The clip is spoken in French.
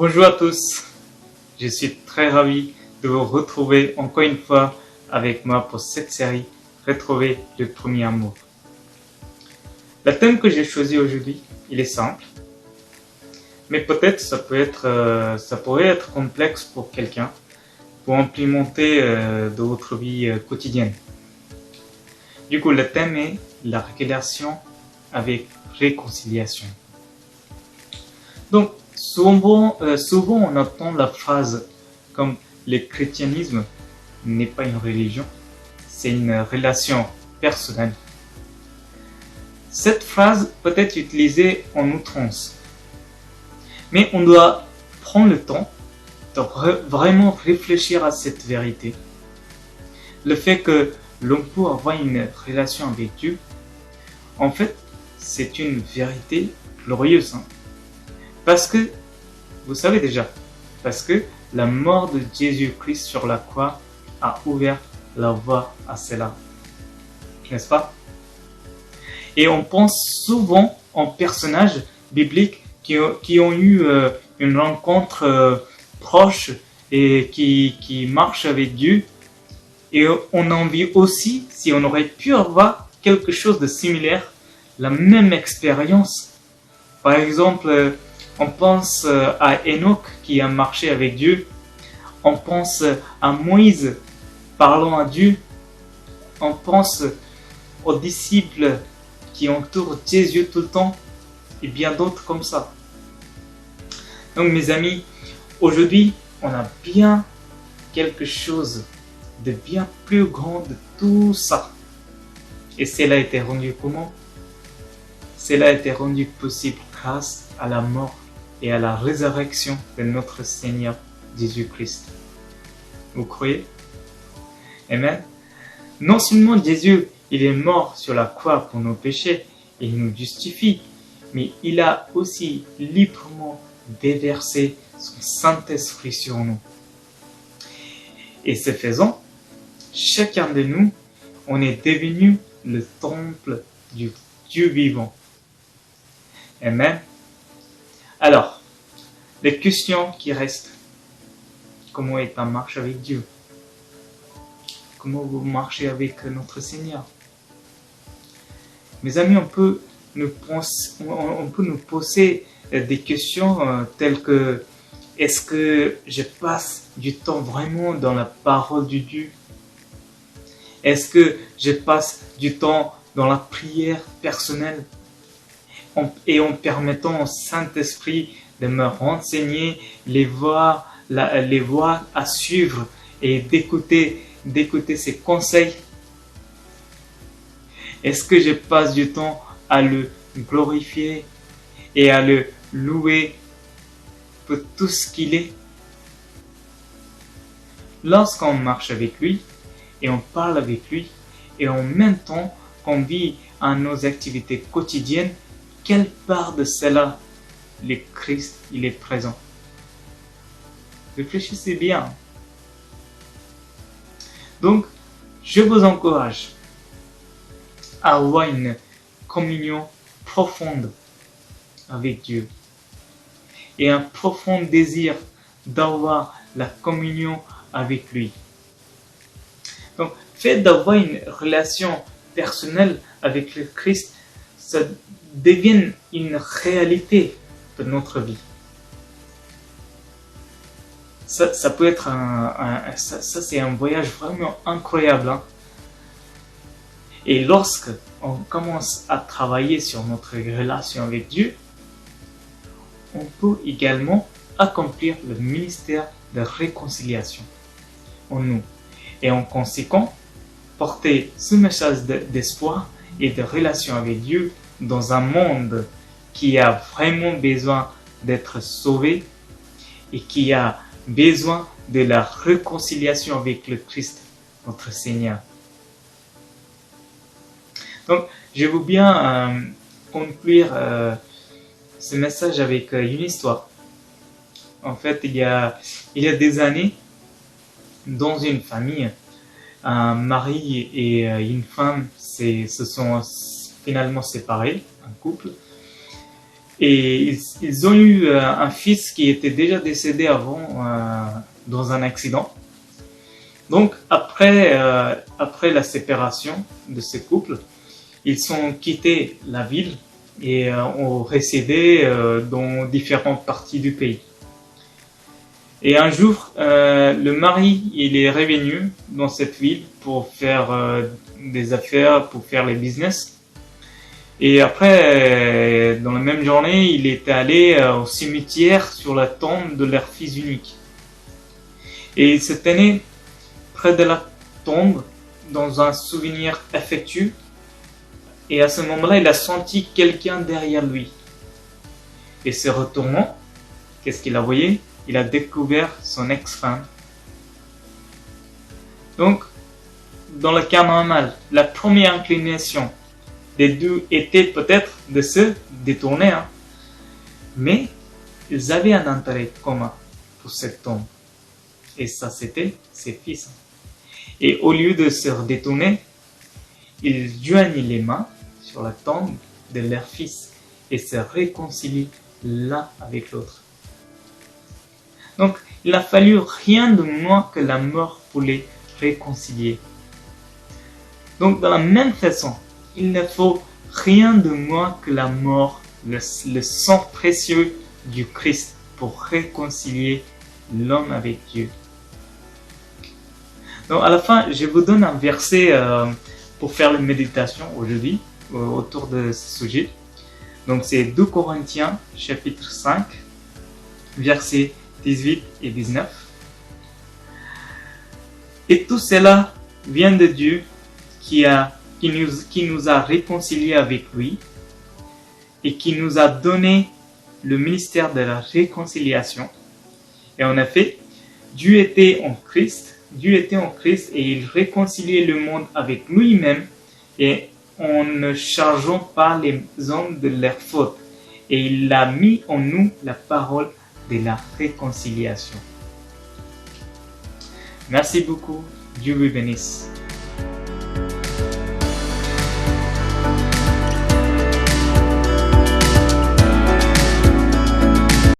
Bonjour à tous, je suis très ravi de vous retrouver encore une fois avec moi pour cette série Retrouver le premier amour. Le thème que j'ai choisi aujourd'hui, il est simple, mais peut-être ça pourrait être complexe pour quelqu'un pour implémenter dans votre vie quotidienne. Du coup, le thème est la relation avec réconciliation. Donc, souvent on entend la phrase comme le christianisme n'est pas une religion, c'est une relation personnelle. Cette phrase peut être utilisée en outrance, mais on doit prendre le temps de vraiment réfléchir à cette vérité. Le fait que l'on peut avoir une relation avec Dieu, en fait, c'est une vérité glorieuse. Parce que, vous savez déjà, parce que la mort de Jésus-Christ sur la croix a ouvert la voie à cela. N'est-ce pas? Et on pense souvent en personnages bibliques qui ont eu une rencontre proche et qui marchent avec Dieu. Et on a envie aussi, si on aurait pu avoir quelque chose de similaire, la même expérience. Par exemple, on pense à Enoch qui a marché avec Dieu. On pense à Moïse parlant à Dieu. On pense aux disciples qui entourent Jésus tout le temps et bien d'autres comme ça. Donc mes amis, aujourd'hui, on a bien quelque chose de bien plus grand de tout ça. Et cela a été rendu comment? Cela a été rendu possible grâce à la mort et à la résurrection de notre Seigneur Jésus-Christ. Vous croyez? Amen. Non seulement Jésus, il est mort sur la croix pour nos péchés, et il nous justifie, mais il a aussi librement déversé son Saint-Esprit sur nous. Et ce faisant, chacun de nous, on est devenu le temple du Dieu vivant. Amen. Alors, les questions qui restent. Comment est ta marche avec Dieu? Comment vous marchez avec notre Seigneur? Mes amis, on peut nous poser des questions telles que est-ce que je passe du temps vraiment dans la parole de Dieu? Est-ce que je passe du temps dans la prière personnelle et en permettant au Saint-Esprit de me renseigner les voies à suivre et d'écouter ses conseils? Est-ce que je passe du temps à le glorifier et à le louer pour tout ce qu'il est? Lorsqu'on marche avec lui et on parle avec lui et en même temps qu'on vit à nos activités quotidiennes, quelle part de cela le Christ il est présent? Réfléchissez bien. Donc, je vous encourage à avoir une communion profonde avec Dieu et un profond désir d'avoir la communion avec lui. Donc, fait d'avoir une relation personnelle avec le Christ, ça devient une réalité de notre vie. Ça peut être ça c'est un voyage vraiment incroyable. Et lorsque on commence à travailler sur notre relation avec Dieu, on peut également accomplir le ministère de réconciliation en nous. Et en conséquent, porter ce message d'espoir et de relation avec Dieu dans un monde qui a vraiment besoin d'être sauvé et qui a besoin de la réconciliation avec le Christ, notre Seigneur. Donc, je veux bien conclure ce message avec une histoire. En fait, il y a des années, dans une famille, un mari et une femme se sont finalement séparés, un couple. Et ils ont eu un fils qui était déjà décédé avant dans un accident. Donc après la séparation de ce couple, ils ont quitté la ville et ont résidé dans différentes parties du pays. Et un jour, le mari, il est revenu dans cette ville pour faire des affaires, pour faire les business. Et après, dans la même journée, il est allé au cimetière sur la tombe de leur fils unique. Et il se tenait près de la tombe dans un souvenir affectueux. Et à ce moment-là, il a senti quelqu'un derrière lui. Et se retournant, qu'est-ce qu'il a voyé? Il a découvert son ex-femme. Donc, dans le cas normal, la première inclination des deux était peut-être de se détourner. Mais ils avaient un intérêt commun pour cette tombe. Et ça, c'était ses fils. Et au lieu de se détourner, ils joignent les mains sur la tombe de leur fils et se réconcilient l'un avec l'autre. Donc, il n'a fallu rien de moins que la mort pour les réconcilier. Donc, de la même façon, il ne faut rien de moins que la mort, le sang précieux du Christ pour réconcilier l'homme avec Dieu. Donc, à la fin, je vous donne un verset pour faire la méditation aujourd'hui autour de ce sujet. Donc, c'est 2 Corinthiens, chapitre 5, versets 18 et 19. Et tout cela vient de Dieu qui nous a réconciliés avec lui et qui nous a donné le ministère de la réconciliation. Et en effet, Dieu était en Christ et il réconciliait le monde avec lui-même et en ne chargeant pas les hommes de leurs fautes. Et il a mis en nous la parole de la réconciliation. Merci beaucoup. Dieu vous bénisse.